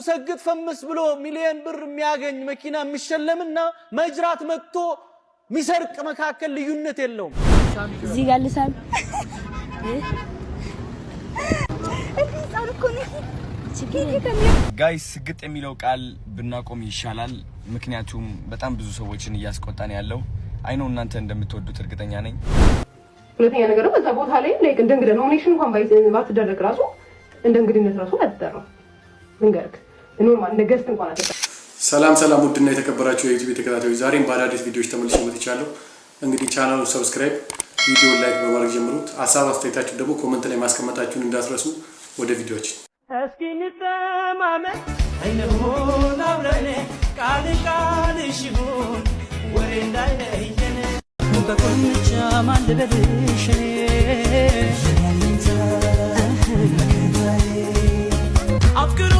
ሰግጥ ፈምስ ብሎ ሚሊዮን ብር የሚያገኝ መኪና የሚሸለምና መጅራት መጥቶ ሚሰርቅ መካከል ልዩነት የለውም። እዚህ ጋር ልሳም ጋይስ ስግጥ የሚለው ቃል ብናቆም ይሻላል። ምክንያቱም በጣም ብዙ ሰዎችን እያስቆጣን ያለው አይኖ እናንተ እንደምትወዱት እርግጠኛ ነኝ። ሁለተኛ ነገር ደግሞ እዛ ቦታ ላይ ላይክ እንደ እንግዳ ኖሚኔሽን እንኳን ባትደረግ ራሱ እንደ እንግድነት ራሱ አትጠራም። እንገርክ ኖርማል እንደ ገስት እንኳን አትጠራም። ሰላም ውድና የተከበራችሁ የዩቲዩብ ተከታታዮች ዛሬም በአዳዲስ ቪዲዮዎች ተመልሼ መጥቻለሁ። እንግዲህ ቻናሉን ሰብስክራይብ፣ ቪዲዮ ላይክ በማድረግ ጀምሩት። ሀሳብ አስተያየታችሁ ደግሞ ኮሜንት ላይ ማስቀመጣችሁን እንዳትረሱ። ወደ ቪዲዮአችን እስኪ እንተማመን አይነሆን አብረን ቃል ሽሁን ወሬ እንዳይለየን ሙቀቆንቻ ማልበልሽ አፍቅሮ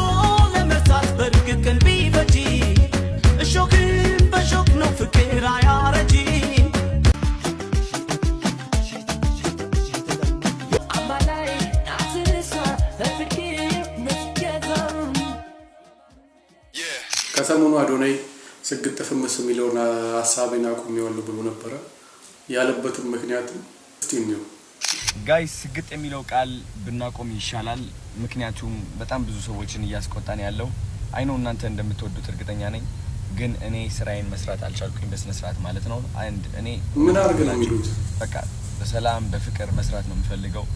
ለመርሳት በርግጥን ቢበጂ እሾክን በሾክ ነው ፍቅር አያረጂ ከሰሞኑ አዶናይ ስግጥ ፍምስ የሚለውን ሐሳቤን አቁሜዋለሁ ብሎ ነበር። ያለበትም ምክንያት እስቲ ነው ጋይስ ስግጥ የሚለው ቃል ብናቆም ይሻላል። ምክንያቱም በጣም ብዙ ሰዎችን እያስቆጣን ያለው አይኖ እናንተ እንደምትወዱት እርግጠኛ ነኝ። ግን እኔ ስራዬን መስራት አልቻልኩኝ በስነ ስርዓት ማለት ነው። አንድ እኔ ምን አድርገህ ነው የሚሉት? በቃ በሰላም በፍቅር መስራት ነው የምፈልገው።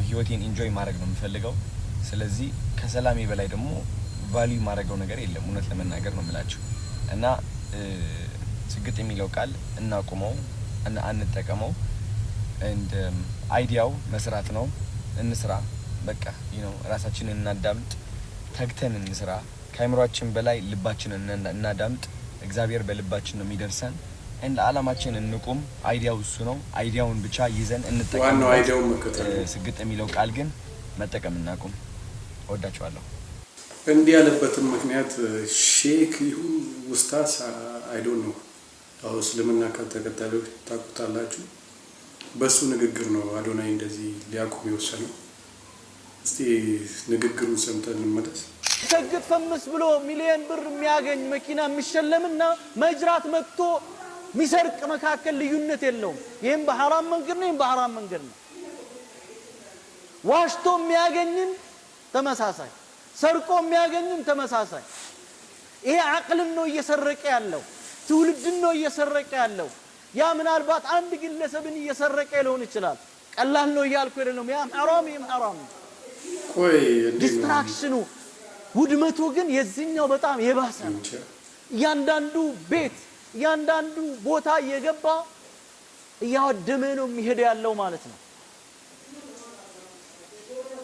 ህይወቴን ኢንጆይ ማድረግ ነው የምፈልገው። ስለዚህ ከሰላሜ በላይ ደግሞ ቫልዩ ማድረገው ነገር የለም። እውነት ለመናገር ነው የምላችሁ። እና ስግጥ የሚለው ቃል እናቁመው እና አንጠቀመው። እንደ አይዲያው መስራት ነው። እንስራ በቃ ራሳችንን እናዳምጥ፣ ተግተን እንስራ። ከአይምሮአችን በላይ ልባችንን እናዳምጥ። እግዚአብሔር በልባችን ነው የሚደርሰን። እንደ አላማችን እንቁም። አይዲያው እሱ ነው። አይዲያውን ብቻ ይዘን እንጠቀም። ዋናው አይዲያው መከተል። ስግጥ የሚለው ቃል ግን መጠቀም እናቁም። ወዳችኋለሁ። እንዲህ ያለበትም ምክንያት ሼክ ይሁን ኡስታዝ አይ ዶንት ኖ አው እስልምና ከተከታዮች ታውቁታላችሁ። በሱ ንግግር ነው አዶናይ እንደዚህ ሊያቆም የወሰነው። እስቲ ንግግሩን ሰምተን እንመለስ። ሰግጥ ፈምስ ብሎ ሚሊዮን ብር የሚያገኝ መኪና የሚሸለምና መጅራት መጥቶ ሚሰርቅ መካከል ልዩነት የለውም። ይሄም በሐራም መንገድ ነው፣ ይሄም በሐራም መንገድ ነው። ዋሽቶ የሚያገኝን ተመሳሳይ፣ ሰርቆ የሚያገኝን ተመሳሳይ። ይሄ አቅልን ነው እየሰረቀ ያለው፣ ትውልድን ነው እየሰረቀ ያለው። ያ ምናልባት አንድ ግለሰብን እየሰረቀ ሊሆን ይችላል። ቀላል ነው እያልኩ አይደለም። ያም ሐራም ቆይ ዲስትራክሽኑ ውድመቱ ግን የዚህኛው በጣም የባሰ ነው። እያንዳንዱ ቤት እያንዳንዱ ቦታ እየገባ እያወደመ ነው የሚሄድ ያለው ማለት ነው።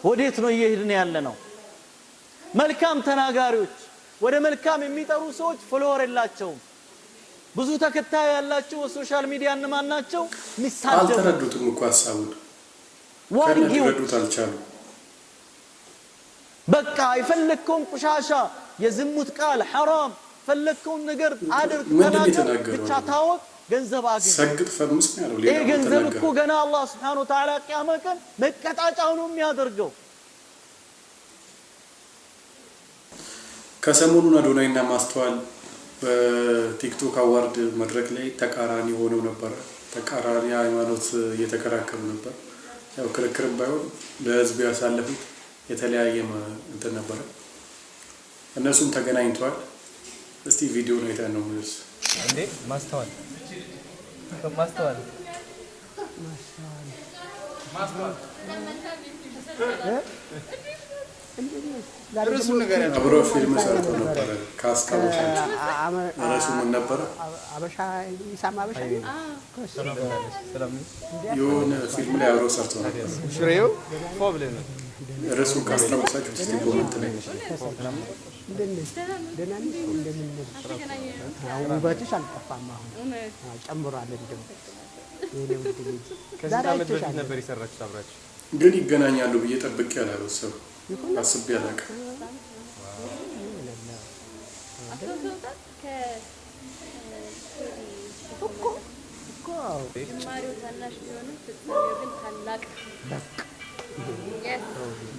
ወዴት ነው እየሄድን ያለ ነው? መልካም ተናጋሪዎች፣ ወደ መልካም የሚጠሩ ሰዎች ፎሎወር የላቸውም። ብዙ ተከታይ ያላቸው ሶሻል ሚዲያ እነማን ናቸው? ሚሳደቡ አልተረዱትም እኮ ሐሳቡን ከረዱት አልቻሉ። በቃ የፈለከውን ቁሻሻ የዝሙት ቃል ሐራም ፈለከውን ነገር አድርግ ተናገር ብቻ ታወቅ፣ ገንዘብ አግኝ። ሰግጥ ፈምስ ነው ያለው። ይሄ ገንዘብ እኮ ገና አላህ Subhanahu Wa Ta'ala ቂያማ ቀን መቀጣጫው ነው የሚያደርገው። ከሰሞኑን አዶናይና ማስተዋል በቲክቶክ አዋርድ መድረክ ላይ ተቃራኒ ሆነው ነበር። ተቃራኒ ሃይማኖት እየተከራከሩ ነበር። ያው ክርክርም ባይሆን ለህዝብ ያሳለፉት የተለያየ እንትን ነበር። እነሱም ተገናኝተዋል። እስቲ ቪዲዮ ነው አይተን ነው ማለት እንዴ ማስተዋል አብሮ ፊልም ሰርተው ነበር። ካስታወሳችሁ እራሱ ምን ነበር? አበሻ ይሳማ አበሻ የሆነ ፊልም ላይ አብሮ ሰርተው ነበር። ሽሬው ፎብለን እራሱ ካስታወሳችሁ እስቲ ኮሜንት ላይ ውበትሽ አልጠፋም። አሁን ጨምሯል። እንደው ከዛ በፊት ነበር የሰራችሁት አብራችሁ። ግን ይገናኛሉ ብዬ ጠብቄ አላሰብኩም። አስቤ አላውቅም።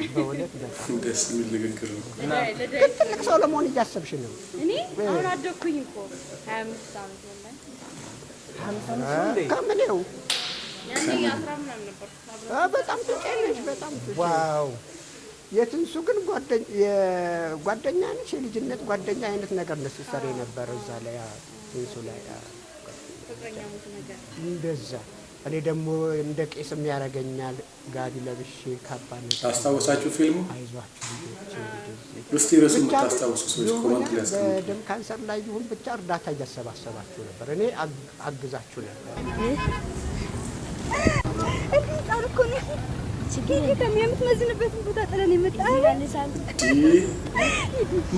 በእውነት በጣም ደስ የሚል ንግግር ነው። ትልቅ ሰው ለመሆን እያሰብሽ ነው? እኔ አሁን አደኩኝ እኮ 25 ዓመት ወላሂ 55 ከምኔው ያኔ 10 ምናምን ነበር። በጣም ትጨነሽ በጣም ዋው። የትንሱ ግን ጓደኛ ነች፣ የልጅነት ጓደኛ አይነት ነገር ነው ስትሰሪ የነበረው እዛ ላይ ትንሱ ላይ ፍቅረኛሞች ነገር እንደዛ። እኔ ደግሞ እንደ ቄስም ያደርገኛል ጋቢ ለብሼ ካባ ነገር ታስታውሳችሁ ፊልሙ? አይዟችሁ ልጆች እስቲ ርዕሱ የምታስታውሱ ሰዎች ኮመንት ላይ አስቀምጡ። በደም ካንሰር ላይ ይሁን ብቻ እርዳታ እያሰባሰባችሁ ነበር። እኔ አግዛችሁ ነበር። የምትመዝንበትን ቦታ ጥለን የመጣ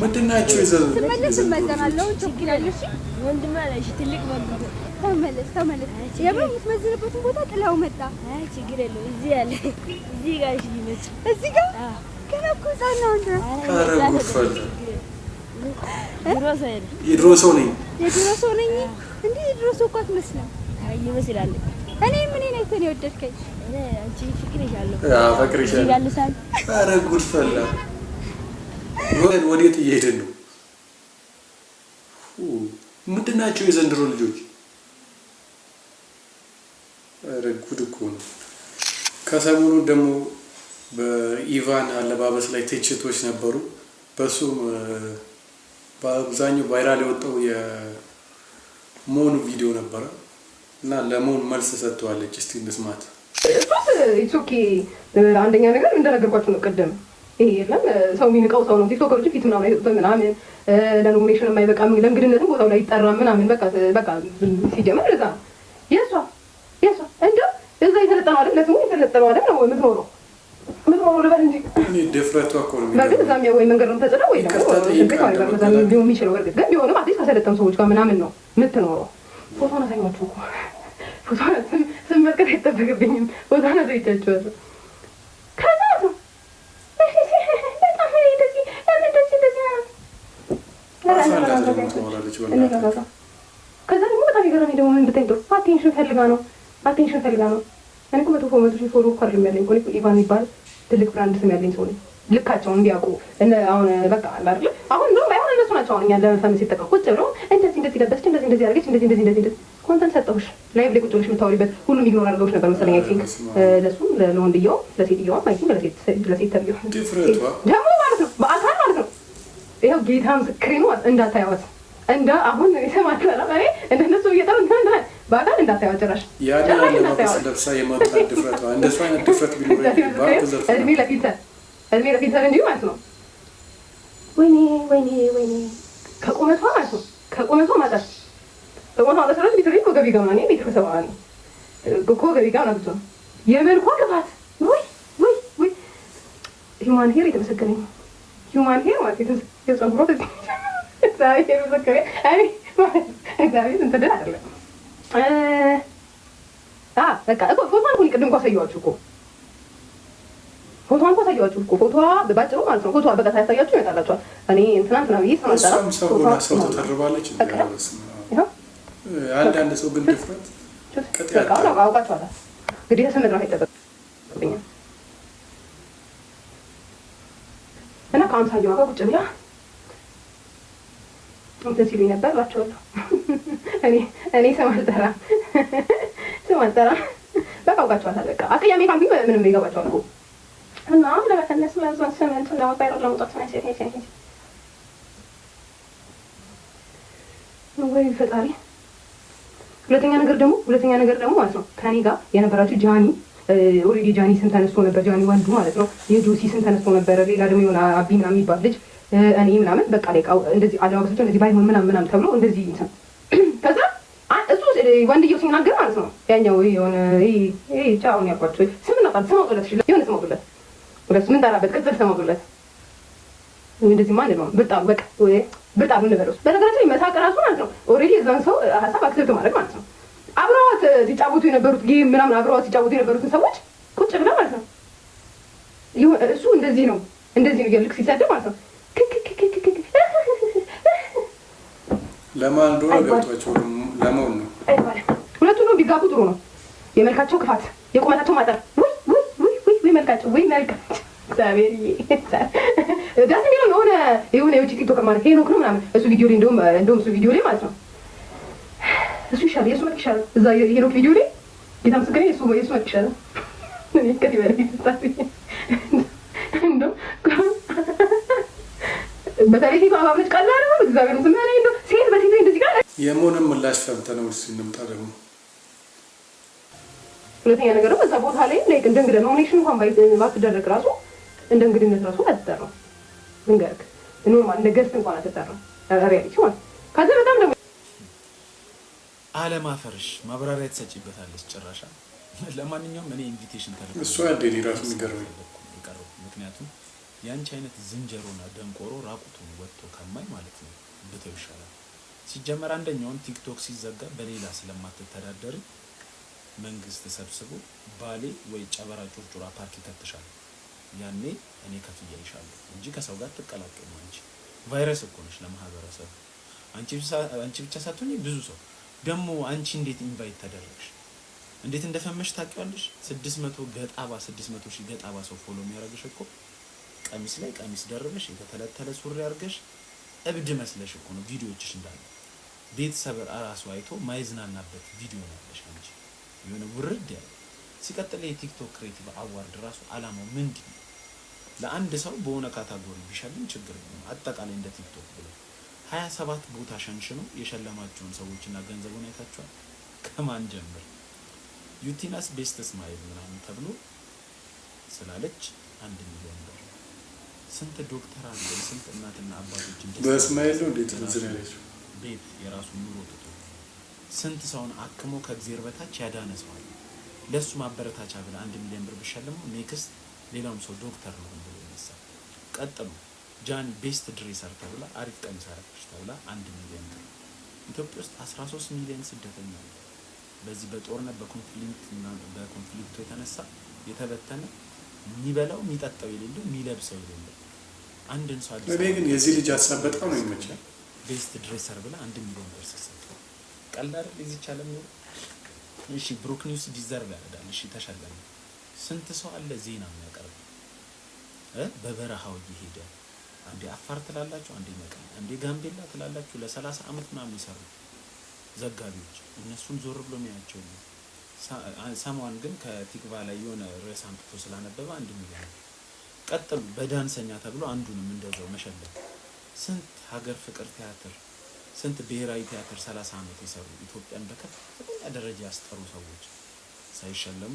ምንድን ናቸው ይዘን ትመለስ እመዘናለሁ። ችግር ያለሽ ወንድም አለሽ ትልቅ ወንድም ተመለስ የምትመዝንበትን ቦታ ጥላው መጣ። አይ ችግር የለውም። እዚህ ያለ እዚህ ጋር እሺ ይመች እዚህ ጋር ገና እኮ ህፃን ነው እንደ ኧረ ጉድ ፈላ። የድሮ ሰው ነኝ እንዴ? የድሮ ሰው እኮ አትመስልም። አይ ይመስላል። እኔ ምን አይነት ነው የወደድከኝ? አንቺ ፍቅርሻለሁ። ፍቅርሻለሁ። ኧረ ጉድ ፈላ። ወዴት እየሄድን ነው? ምንድን ናቸው የዘንድሮ ልጆች? ኧረ ጉድ እኮ ነው። ከሰሞኑ ደግሞ በኢቫን አለባበስ ላይ ትችቶች ነበሩ። በሱም በአብዛኛው ቫይራል የወጣው የሞን ቪዲዮ ነበረ እና ለሞን መልስ ሰጥተዋለች። እስቲ እንስማት። ኢትስ ኦኬ። አንደኛ ነገር እንደነገርኳችሁ ነው ቅድም። ይሄ የለም ሰው የሚንቀው ሰው ነው። ቲክቶከሮች ፊት ምናምን አይሰጡትም ምናምን ለኖሚኔሽን የማይበቃም ለእንግድነትም ቦታው ላይ ይጠራ ምናምን በቃ ሲጀመር እዛ ነው የእሷ እንደው እዛ የተለጠነው አይደል? ለስሙ የተለጠነው አይደል ነው የምትኖረው ልበል እንጂ እኔ ድፍረቷ እኮ ነው። በግድ እዛም ወይ መንገድ ነው ተጽዳ ወይ ደግሞ ቢሆን የሚችለው እርግጥ ግን ቢሆንም አዲስ ከሰለጠኑ ሰዎች ጋር ምናምን ነው የምትኖረው። ፎቶን አሳኛችሁ እኮ ፎቶን ስመልከት አይጠበቅብኝም። ፎቶን አሳይቻችኋለሁ። ከዛ ነው ከዛ ደግሞ በጣም የገረመኝ ደግሞ ምን ብታይ ጥሩ አቴንሽን ፈልጋ ነው። እኔ እኮ 100 ፎሎ እኮ አይደለም ያለኝ እኮ ኢቫን የሚባል ትልቅ ብራንድ ስም ያለኝ ሰው ነኝ። ልካቸውን እንዲያውቁ አሁን በቃ አይደል አሁን ነው ባይሆን እነሱ ናቸው አሁን እኛ ለፈም ሲጠቀሙ ቁጭ ብለው እንደዚህ ለበስች እንደዚህ አድርገች እንደዚህ ኮንተንት ሰጠሁሽ ላይቭ ላይ ቁጭ ብለሽ የምታወሪበት ሁሉም ኢግኖር አድርገውሽ ነበር መሰለኝ። አይ ቲንክ ለሱም ለወንድየው ለሴትዮዋም አይ ቲንክ ለሴት ተብዬው ደግሞ ማለት ነው በአካል ማለት ነው። ይኸው ጌታ ምስክሬ ነው። እንዳታያወት አሁን ይሰማል አይ እንደነሱ እየጠሩ እንደ በአካል እንዳታያወት ጭራሽ ያለ ለብሳ የመጣ ድፍረቷ እንደሷ አይነት ድፍረት ቢኖር እድሜ ለፊልተር እንጂ ማለት ነው። ወይኔ ከቁመቷ ማለት ነው ከቁመቷ ማጠር ስለዚህ ቢትሪ እኮ ገቢ ጋር ነው ቤት ከሰባ ነው እኮ ገቢ ጋር ነው ብቻ የመልኳ ክፋት ወይ ሂውማን ሄር የተመሰገነኝ ሂውማን ሄር ማለት የጸጉሯ እግዚአብሔር ይመስገን። እግዚአብሔር እንትን አይደለም በቃ እኮ ፎቶዋን እኮ ቅድም እኮ አሳየኋችሁ እኮ ፎቶዋ በባጭሩ ማለት ነው። ፎቶዋ በቃ ሳያሳያችሁ ይመጣላችኋል። እኔ እንትና ብዬ ሰው ተተርባለች። አንዳንድ ሰው ግን ድፍረት አውቃችኋለሁ። እንግዲህ ተሰምድራ አይጠበቅብኛል እና ከአምሳየዋ ጋር ቁጭ ብላ እንትን ሲሉኝ ነበር እላቸዋለሁ። እኔ ስም አልጠራም በቃ አውቃችኋታል። በቃ አስቀያሚ ካልኩኝ ምንም ይገባችኋል እኮ እና ለመተነስ ለዛን ስምንት ለማባይሮ ለመውጣት ወይ ፈጣሪ። ሁለተኛ ነገር ደግሞ ማለት ነው ከኔ ጋር የነበራችሁ ጃኒ ኦልሬዲ ጃኒ ስም ተነስቶ ነበር። ጃኒ ወንዱ ማለት ነው። የጆሲ ስም ተነስቶ ነበር። ሌላ ደግሞ የሆነ አቢና የሚባል ልጅ እኔ ምናምን በቃ ላይ እንደዚህ አለባበሳቸው እንደዚህ ባይሆን ምናምን ተብሎ እንደዚህ ከዛ እሱ ወንድየው ሲናገር ማለት ነው ያኛው የሆነ ጫውን ያልኳቸው ስም አውጡለት የሆነ ስም አውጡለት ሁለት ምን ጠራበት ቅጽል ስም አውጡለት እንደዚህ ማለት ነው ብርጣሉ በቃ ብርጣሉ እንበለው። በነገራችን መሳቅ ራሱ ማለት ነው ኦልሬዲ እዛን ሰው ሀሳብ አክሰብት ማድረግ ማለት ነው። አብረዋት ሲጫወቱ የነበሩት ጌም ምናምን አብረዋት ሲጫወቱ የነበሩትን ሰዎች ቁጭ ብለው ማለት ነው እሱ እንደዚህ ነው ልክ ሲሰደብ ማለት ነው ለማን እንደሆነ ገብቷቸው ለማን ነው ሁለቱም ነው ቢጋቡ ጥሩ ነው። የመልካቸው ክፋት የቁመታቸው ማጠር ወይ መልካቸው እግዚአብሔር ደስ የሚለው የሆነ የውጭ ቲክቶከር ማለት ሄኖክ ነው ምናምን እሱ ቪዲዮ ላይ እንደውም እሱ ቪዲዮ ላይ ማለት ነው እሱ ይሻላል የእሱ መልክ ይሻላል እዛ የሄኖክ ቪዲዮ ላይ ጌታ ምስክሬ የእሱ መልክ ይሻላል እኔ ከዚህ በላይ ተሳትኝ እንደው በተለይ ሴቷ አባብለች ቀላል ነው እግዚአብሔር ነው ማለት ነው ሴት በሴት እንደዚህ ጋር የሞንም ምላሽ ፈምተነው ሲንምጣ ደግሞ ሁለተኛ ነገር ደግሞ እዛ ቦታ ላይ ላይክ እንደ እንግዳ ኖሚኔሽን እንኳን ባትደረግ ራሱ እንደ እንግድነት ራሱ አትጠራም እንገርክ ኖርማል እንደ ገስት እንኳን አትጠራም ሪያሊቲ ማለት ከዛ በጣም ደግሞ አለማፈርሽ ማብራሪያ ተሰጪበታለች ጭራሻ ለማንኛውም እኔ ኢንቪቴሽን ተደረገ እሱ ያደኝ ራሱ የሚገርመኝ ምክንያቱም ያንቺ አይነት ዝንጀሮና ደንቆሮ ራቁቱን ወጥቶ ከማይ ማለት ነው ብተው ይሻላል ሲጀመር አንደኛውን ቲክቶክ ሲዘጋ በሌላ ስለማትተዳደሪ መንግስት ሰብስቦ ባሌ ወይ ጨበራ ጩርጩራ ፓርክ ይከተሻል ያኔ እኔ ከፍያ ይሻለሁ እንጂ ከሰው ጋር ተቀላቀሉ አንቺ ቫይረስ እኮ ነሽ ለማህበረሰብ አንቺ ብቻ ሳትሆኚ ብዙ ሰው ደግሞ አንቺ እንዴት ኢንቫይት ተደረግሽ እንዴት እንደፈመሽ ታውቂዋለሽ 600 ሺህ ገጣባ ሰው ፎሎ የሚያደርግሽ እኮ ቀሚስ ላይ ቀሚስ ደርበሽ የተተለተለ ሱሪ አድርገሽ እብድ መስለሽ እኮ ነው ቪዲዮዎችሽ እንዳለ ቤተሰብ አራሱ አይቶ ማይዝናናበት ቪዲዮ ነው ያለሽ አንቺ የሆነ ውርድ ያለ ሲቀጥል የቲክቶክ ክሬቲቭ አዋርድ ራሱ አላማው ምንድነው ለአንድ ሰው በሆነ ካታጎሪ ቢሸልም ችግር የለም አጠቃላይ እንደ ቲክቶክ ብሎ 27 ቦታ ሸንሽነው የሸለማቸውን ሰዎችና ገንዘቡን አይታችኋል ከማን ጀምር ዩቲናስ ቤስት ስማይል ምናምን ተብሎ ስላለች 1 ሚሊዮን ብር ስንት ዶክተር አለ ስንት እናትና አባቶች በስማይል ነው እንዴት እንዝናለች ቤት የራሱ ኑሮ ትቶ ስንት ሰውን አክሞ ከእግዚአብሔር በታች ያዳነ ሰው አለ ለሱ ማበረታቻ ብለ 1 ሚሊዮን ብር ቢሸልመው ኔክስት ሌላውም ሰው ዶክተር ነው ብሎ ይነሳል ቀጥሉ ጃኒ ቤስት ድሬሰር ተብላ አሪፍ ቀሚስ አረፈች ተብላ 1 ሚሊዮን ብር ኢትዮጵያ ውስጥ 13 ሚሊዮን ስደተኛ ነው በዚህ በጦርነት በኮንፍሊክቱ የተነሳ የተበተነ የሚበላው የሚጠጣው የሌለው የሚለብሰው የሌለው አንድን ሰው አዲስ እኔ ግን የዚህ ልጅ ሀሳብ በጣም ነው የሚመቸኝ ቤስት ድሬሰር ብላ 1 ሚሊዮን ብር ሰሰፈ ቀላል ለዚህ ቻለም ነው እሺ ብሩክ ኒውስ ዲዘርቭ ያደርጋል እሺ ተሸለመ ስንት ሰው አለ ዜና የሚያቀርብ በበረሃው እየሄደ አንዴ አፋር ትላላችሁ አንዴ መቀሌ አንዴ ጋምቤላ ትላላችሁ ለ30 አመት ምናምን ይሰሩ ዘጋቢዎች እነሱን ዞር ብሎ የሚያቸው ነው ሰማን ግን ከቲክቫ ላይ የሆነ ርዕስ አምጥቶ ስላነበበ 1 ሚሊዮን ቀጥሉ በዳንሰኛ ተብሎ አንዱንም እንደዛው መሸለም ስንት ሀገር ፍቅር ቲያትር ስንት ብሔራዊ ቲያትር 30 አመት የሰሩ ኢትዮጵያን በከፍተኛ ደረጃ ያስጠሩ ሰዎች ሳይሸለሙ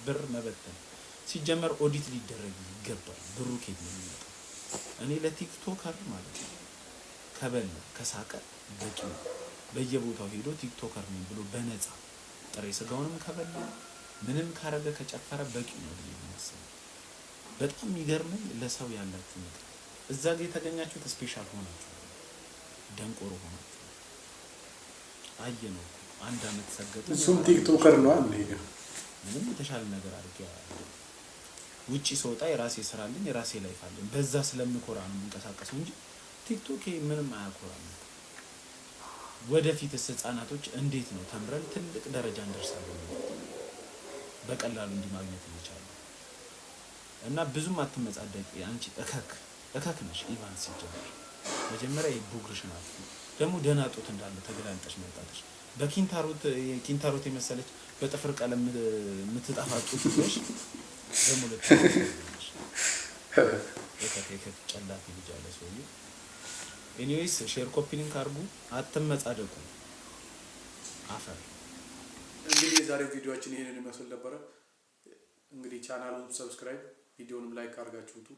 ብር መበተን ሲጀመር ኦዲት ሊደረግ ይገባል ብሩ ከየት ነው የሚመጣው እኔ ለቲክቶከር ማለት ነው ከበለ ከሳቀ በቂ ነው በየቦታው ሄዶ ቲክቶከር ነኝ ብሎ በነፃ ጥሬ ስጋውንም ከበለ ምንም ካረገ ከጨፈረ በቂ ነው የሚመስለው በጣም የሚገርመኝ ለሰው ያላችሁ ነገር እዛ ጋር የተገኛችሁት ስፔሻል ሆናችሁ ደንቆሮ ሆናችሁ አየነው 1 አመት ሰገጡ እሱም ቲክቶከር ነው አንዴ ምንም የተሻለ ነገር አድርጌ ውጪ ሰውጣ የራሴ ስራ አለኝ የራሴ ላይፍ አለኝ በዛ ስለምኮራ ነው የምንቀሳቀሰው እንጂ ቲክቶክ ምንም አያኮራም ወደፊት ህፃናቶች እንዴት ነው ተምረን ትልቅ ደረጃ እንደርሳለን በቀላሉ እንዲማግኘት ይቻላል እና ብዙም አትመጻደቂ አንቺ እከክ ነሽ ኢቫን ሲጀምር መጀመሪያ ይቡግርሽና ደግሞ ደናጦት እንዳለ ተገላንጠሽ መጣጥሽ በኪንታሮት የመሰለች በጥፍር ቀለም የምትጣፋጡት ነሽ ደግሞ ለተሽ እከክ ጨላፊ ልጅ አለ ሰውዬ ኤኒዌይስ ሼር ኮፒ ሊንክ አድርጉ አትመጻደቁ አፈር እንግዲህ የዛሬው ቪዲዮአችን ይሄንን ይመስል ነበር እንግዲህ ቻናሉን ሰብስክራይብ ቪዲዮንም ላይክ አድርጋችሁቱ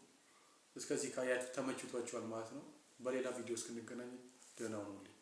እስከዚህ ካያችሁ ተመችቷችኋል ማለት ነው በሌላ ቪዲዮ እስክንገናኝ ደህና ሁኑልኝ